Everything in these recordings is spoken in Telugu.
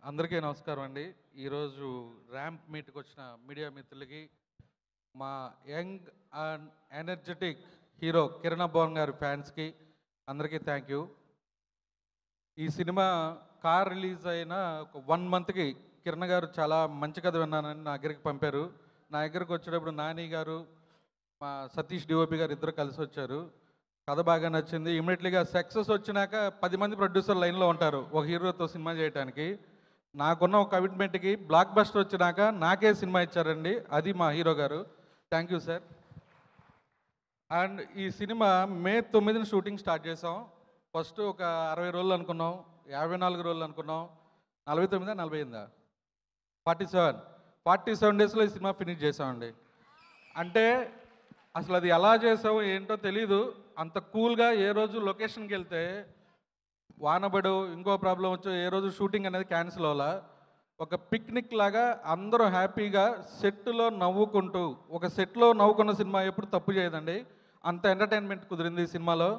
అందరికీ నమస్కారం అండి. ఈరోజు ర్యాంప్ మీట్కి వచ్చిన మీడియా మిత్రులకి, మా young and energetic hero Kiran అబ్బోన్ గారి ఫ్యాన్స్కి అందరికీ థ్యాంక్ యూ. ఈ సినిమా రిలీజ్ అయిన ఒక 1 మంత్కి కిరణ్ గారు చాలా మంచి కథ విన్నానని నా దగ్గరికి పంపారు. నా దగ్గరికి వచ్చేటప్పుడు నాని గారు, మా సతీష్ డిఓపి గారు ఇద్దరు కలిసి వచ్చారు. కథ బాగా నచ్చింది. ఇమీడియట్లీగా సక్సెస్ వచ్చినాక 10 మంది ప్రొడ్యూసర్ లైన్లో ఉంటారు ఒక హీరోతో సినిమా చేయడానికి. నాకున్న ఒక కమిట్మెంట్కి బ్లాక్ బస్టర్ వచ్చినాక నాకే సినిమా ఇచ్చారండి, అది మా హీరో గారు. Thank you sir. అండ్ ఈ సినిమా మే 9న షూటింగ్ స్టార్ట్ చేసాం. ఫస్ట్ ఒక 60 రోజులు అనుకున్నాం, 54 రోజులు అనుకున్నాం, 49 48 47 డేస్లో ఈ సినిమా ఫినిష్ చేసామండి. అంటే అసలు అది ఎలా చేసావు ఏంటో తెలీదు. అంత కూల్గా ఏ రోజు లొకేషన్కి వెళ్తే వానబడు ఇంకో ప్రాబ్లం వచ్చో ఏ రోజు షూటింగ్ అనేది క్యాన్సిల్ అవ్వాలా. ఒక పిక్నిక్ లాగా అందరూ హ్యాపీగా సెట్లో నవ్వుకుంటూ, ఒక సెట్లో నవ్వుకున్న సినిమా ఎప్పుడు తప్పు చేయదండి. అంత ఎంటర్టైన్మెంట్ కుదిరింది ఈ సినిమాలో.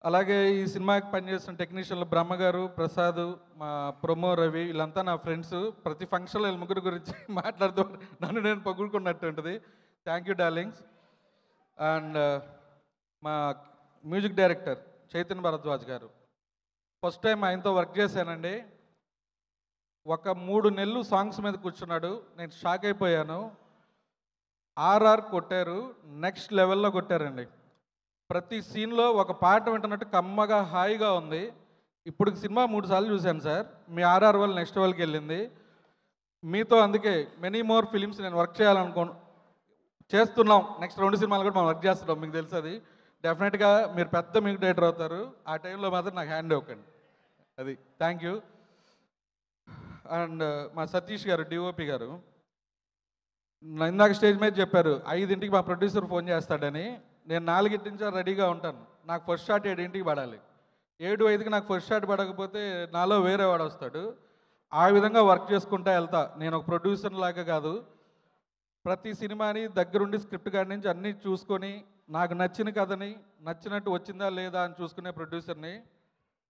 అలాగే ఈ సినిమాకి పనిచేసిన టెక్నీషియన్లు బ్రహ్మగారు, ప్రసాద్, మా ప్రొమో రవి, వీళ్ళంతా నా ఫ్రెండ్స్. ప్రతి ఫంక్షన్లో వీళ్ళ ముగ్గురు గురించి మాట్లాడుతూ నన్ను నేను పొగుడుకున్నట్టు ఉంటుంది. Thank you darlings. అండ్ మా మ్యూజిక్ డైరెక్టర్ చైతన్య భరద్వాజ్ గారు, ఫస్ట్ టైం ఆయనతో వర్క్ చేశానండి. ఒక 3 నెలలు సాంగ్స్ మీద కూర్చున్నాడు. నేను షాక్ అయిపోయాను. ఆర్ఆర్ కొట్టారు, నెక్స్ట్ లెవెల్లో కొట్టారండి. ప్రతి సీన్లో ఒక పాట వింటున్నట్టు కమ్మగా హాయిగా ఉంది. ఇప్పుడు సినిమా 3 సార్లు చూశాను సార్. మీ ఆర్ఆర్ వల్ల నెక్స్ట్ లెవెల్కి వెళ్ళింది. మీతో అందుకే మెనీ మోర్ ఫిలిమ్స్ నేను వర్క్ చేస్తున్నాం. నెక్స్ట్ 2 సినిమాలు కూడా మనం వర్క్ చేస్తున్నాం, మీకు తెలుసు అది. డెఫినెట్గా మీరు పెద్ద మ్యూజిక్ డైరెక్టర్ అవుతారు. ఆ టైంలో మాత్రం నాకు హ్యాండ్ ఇవ్వకండి. అది థ్యాంక్ యూ. అండ్ మా సతీష్ గారు డిఓపి గారు ఇందాక స్టేజ్ మీద చెప్పారు 5ంటికి మా ప్రొడ్యూసర్ ఫోన్ చేస్తాడని. నేను 4 నుంచి రెడీగా ఉంటాను. నాకు ఫస్ట్ షాట్ 7ంటికి పడాలి. 7:05కి నాకు ఫస్ట్ షాట్ పడకపోతే నాలో వేరే వాడు వస్తాడు. ఆ విధంగా వర్క్ చేసుకుంటా వెళ్తా. నేను ఒక ప్రొడ్యూసర్ లాగా కాదు, ప్రతి సినిమాని దగ్గరుండి స్క్రిప్ట్ కాడి నుంచి అన్నీ చూసుకొని నాకు నచ్చిన కథని నచ్చినట్టు వచ్చిందా లేదా అని చూసుకునే ప్రొడ్యూసర్ని.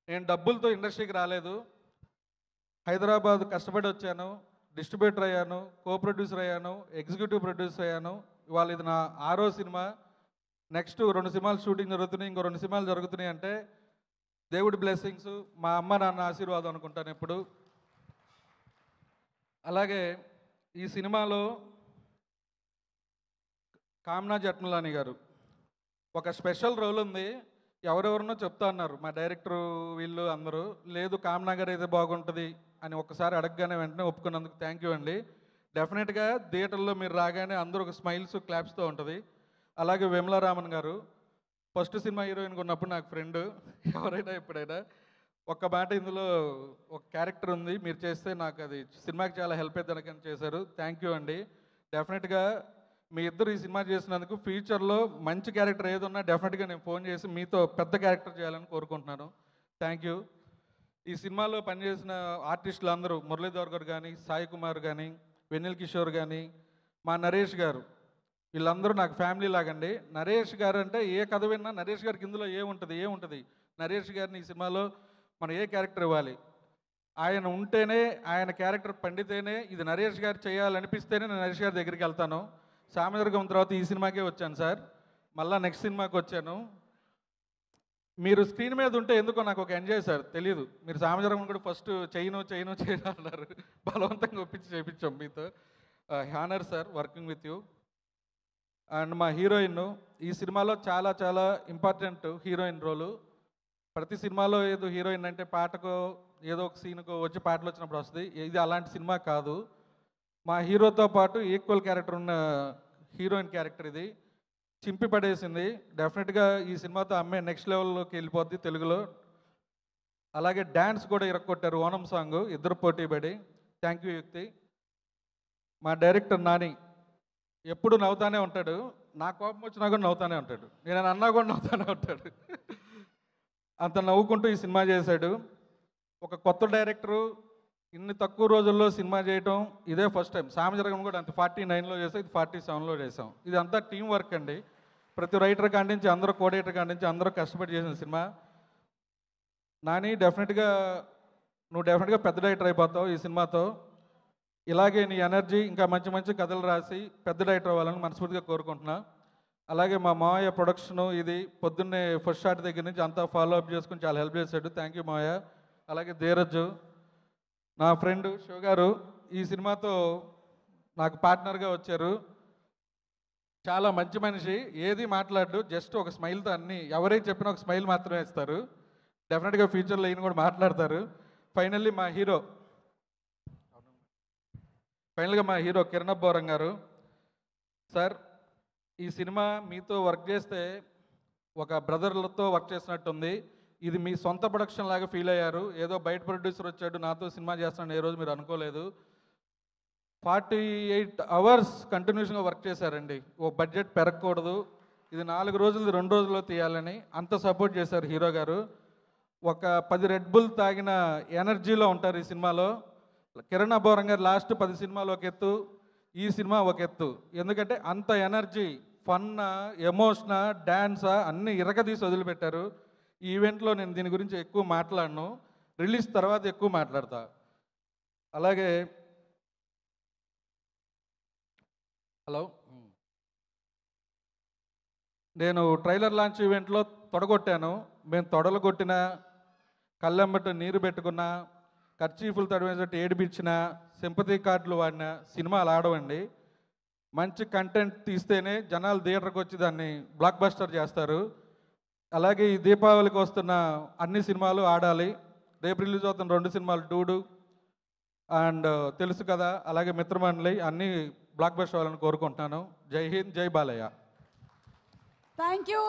నేను డబ్బులతో ఇండస్ట్రీకి రాలేదు. హైదరాబాద్ కష్టపడి వచ్చాను, డిస్ట్రిబ్యూటర్ అయ్యాను, కో ప్రొడ్యూసర్ అయ్యాను, ఎగ్జిక్యూటివ్ ప్రొడ్యూసర్ అయ్యాను. ఇవాళ ఇది నా 6వ సినిమా. నెక్స్ట్ 2 సినిమాలు షూటింగ్ జరుగుతున్నాయి, ఇంకో 2 సినిమాలు జరుగుతున్నాయి అంటే దేవుడి బ్లెస్సింగ్స్, మా అమ్మ నాన్న ఆశీర్వాదం అనుకుంటాను ఎప్పుడు. అలాగే ఈ సినిమాలో కామ్నా జట్మలాని గారు ఒక స్పెషల్ రోల్ ఉంది. ఎవరెవరినో చెప్తా అన్నారు మా డైరెక్టరు వీళ్ళు అందరూ. లేదు కామ్నా గారు అయితే బాగుంటుంది అని ఒక్కసారి అడగగానే వెంటనే ఒప్పుకున్నందుకు థ్యాంక్ యూ అండి. డెఫినెట్గా థియేటర్లో మీరు రాగానే అందరూ ఒక స్మైల్స్ క్లాప్స్తో ఉంటుంది. అలాగే విమలారామన్ గారు ఫస్ట్ సినిమా హీరోయిన్గా ఉన్నప్పుడు నాకు ఫ్రెండ్. ఎవరైనా ఎప్పుడైనా ఒక్క మాట, ఇందులో ఒక క్యారెక్టర్ ఉంది మీరు చేస్తే నాకు అది సినిమాకి చాలా హెల్ప్ అవుతుందని చేశారు. థ్యాంక్ యూ అండి. డెఫినెట్గా మీ ఇద్దరు ఈ సినిమా చేసినందుకు ఫ్యూచర్లో మంచి క్యారెక్టర్ ఏది ఉన్నా డెఫినెట్గా నేను ఫోన్ చేసి మీతో పెద్ద క్యారెక్టర్ చేయాలని కోరుకుంటున్నాను. Thank you. ఈ సినిమాలో పనిచేసిన ఆర్టిస్టులు అందరూ మురళీధర్ గారు కానీ, సాయి కుమార్ కానీ, వెన్నెల్ కిషోర్ కానీ, మా నరేష్ గారు, వీళ్ళందరూ నాకు ఫ్యామిలీ లాగండి. నరేష్ గారు అంటే ఏ కథ విన్నా నరేష్ గారికి ఇందులో ఏముంటుంది. నరేష్ గారిని ఈ సినిమాలో మనం ఏ క్యారెక్టర్ ఇవ్వాలి, ఆయన ఉంటేనే, ఆయన క్యారెక్టర్ పండితేనే, ఇది నరేష్ గారు చేయాలనిపిస్తేనే నేను నరేష్ గారి దగ్గరికి వెళ్తాను. సామదుర్గం తర్వాత ఈ సినిమాకే వచ్చాను సార్, మళ్ళీ నెక్స్ట్ సినిమాకి వచ్చాను. మీరు స్క్రీన్ మీద ఉంటే ఎందుకో నాకు ఒక ఎంజాయ్ సార్, తెలియదు. మీరు సామదుర్గం కూడా ఫస్ట్ చేయను అన్నారు, బలవంతంగా ఒప్పించి చేయించాం మీతో. Honour sir working with you. And మా హీరోయిన్ ఈ సినిమాలో చాలా చాలా ఇంపార్టెంట్ హీరోయిన్ రోలు. ప్రతి సినిమాలో ఏదో హీరోయిన్ అంటే పాటకో ఏదో ఒక సీన్కో వచ్చి పాటలు వచ్చినప్పుడు వస్తుంది. ఇది అలాంటి సినిమా కాదు. మా హీరోతో పాటు ఈక్వల్ క్యారెక్టర్ ఉన్న హీరోయిన్ క్యారెక్టర్ ఇది. చింపి పడేసింది. డెఫినెట్గా ఈ సినిమాతో అమ్మాయి నెక్స్ట్ లెవెల్లోకి వెళ్ళిపోద్ది తెలుగులో. అలాగే డ్యాన్స్ కూడా ఇరక్కొట్టారు, ఓనం సాంగ్, ఇద్దరు పోటీ పడి. థ్యాంక్ యూ యుక్తి. మా డైరెక్టర్ నాని ఎప్పుడు నవ్వుతానే ఉంటాడు. నా కోపం వచ్చినా కూడా నవ్వుతానే ఉంటాడు, నేను అన్నా కూడా నవ్వుతానే ఉంటాడు. అంత నవ్వుకుంటూ ఈ సినిమా చేశాడు. ఒక కొత్త డైరెక్టరు ఇన్ని తక్కువ రోజుల్లో సినిమా చేయటం ఇదే ఫస్ట్ టైం. సామజరగం కూడా అంత 49లో చేసాం, ఇది 47లో చేసాం. ఇది అంతా టీం వర్క్ అండి. ప్రతి రైటర్ కాడి నుంచి అందరూ, కోడేటర్ కాడి నుంచి అందరూ కష్టపడి చేసిన సినిమా. నాని డెఫినెట్గా నువ్వు డెఫినెట్గా పెద్ద డైరెక్టర్ అయిపోతావు ఈ సినిమాతో. ఇలాగే నీ ఎనర్జీ ఇంకా మంచి మంచి కథలు రాసి పెద్ద డైరెక్టర్ అవ్వాలని మనస్ఫూర్తిగా కోరుకుంటున్నా. అలాగే మా మావయ్య ప్రొడక్షను ఇది పొద్దున్నే ఫస్ట్ షాట్ దగ్గర నుంచి అంతా ఫాలో అప్ చేసుకుని చాలా హెల్ప్ చేశాడు. థ్యాంక్ యూ మావయ్య. అలాగే ధీరజ్ నా ఫ్రెండ్ శివ గారు ఈ సినిమాతో నాకు పార్ట్నర్గా వచ్చారు. చాలా మంచి మనిషి, ఏది మాట్లాడు, జస్ట్ ఒక స్మైల్తో అన్నీ ఎవరైనా చెప్పినా ఒక స్మైల్ మాత్రమే ఇస్తారు. డెఫినెట్గా ఫ్యూచర్లో ఈయన కూడా మాట్లాడతారు. ఫైనల్గా మా హీరో కిరణ్ అబ్బవరం గారు. సార్ ఈ సినిమా మీతో వర్క్ చేస్తే ఒక బ్రదర్లతో వర్క్ చేసినట్టుంది. ఇది మీ సొంత ప్రొడక్షన్ లాగా ఫీల్ అయ్యారు. ఏదో బయట ప్రొడ్యూసర్ వచ్చాడు నాతో సినిమా చేస్తున్నాడు ఏ రోజు మీరు అనుకోలేదు. 48 hours కంటిన్యూషన్గా వర్క్ చేశారండి. ఓ బడ్జెట్ పెరగకూడదు, ఇది 4 రోజులు 2 రోజుల్లో తీయాలని అంత సపోర్ట్ చేశారు హీరో గారు. ఒక 10 రెడ్ బుల్ తాగిన ఎనర్జీలో ఉంటారు ఈ సినిమాలో. కిరణ్ అబ్బవరం గారు లాస్ట్ 10 సినిమాలు ఒక ఎత్తు, ఈ సినిమా ఒక ఎత్తు. ఎందుకంటే అంత ఎనర్జీ, ఫన్, ఎమోషన్, డ్యాన్స్ అన్నీ ఇరగదీసి వదిలిపెట్టారు. ఈ ఈవెంట్లో నేను దీని గురించి ఎక్కువ మాట్లాడను, రిలీజ్ తర్వాత ఎక్కువ మాట్లాడతా. అలాగే హలో, నేను ట్రైలర్ లాంచ్ ఈవెంట్లో తొడగొట్టాను. మేము తొడలు కొట్టిన, కళ్ళెంబట నీరు పెట్టుకున్న, కర్చీఫులు తడివేసినట్టు ఏడిపించిన, సింపతి కార్డులు వాడిన సినిమాలు ఆడవండి. మంచి కంటెంట్ తీస్తేనే జనాలు థియేటర్కి వచ్చి దాన్ని బ్లాక్ బస్టర్ చేస్తారు. అలాగే ఈ దీపావళికి వస్తున్న అన్ని సినిమాలు ఆడాలి. రేపు రిలీజ్ అవుతున్న 2 సినిమాలు డూడు అండ్ తెలుసు కదా, అలాగే మిత్రమండలి అన్నీ బ్లాక్ బస్టర్ అవ్వాలని కోరుకుంటున్నాను. జై హింద్, జై బాలయ్య. Thank you.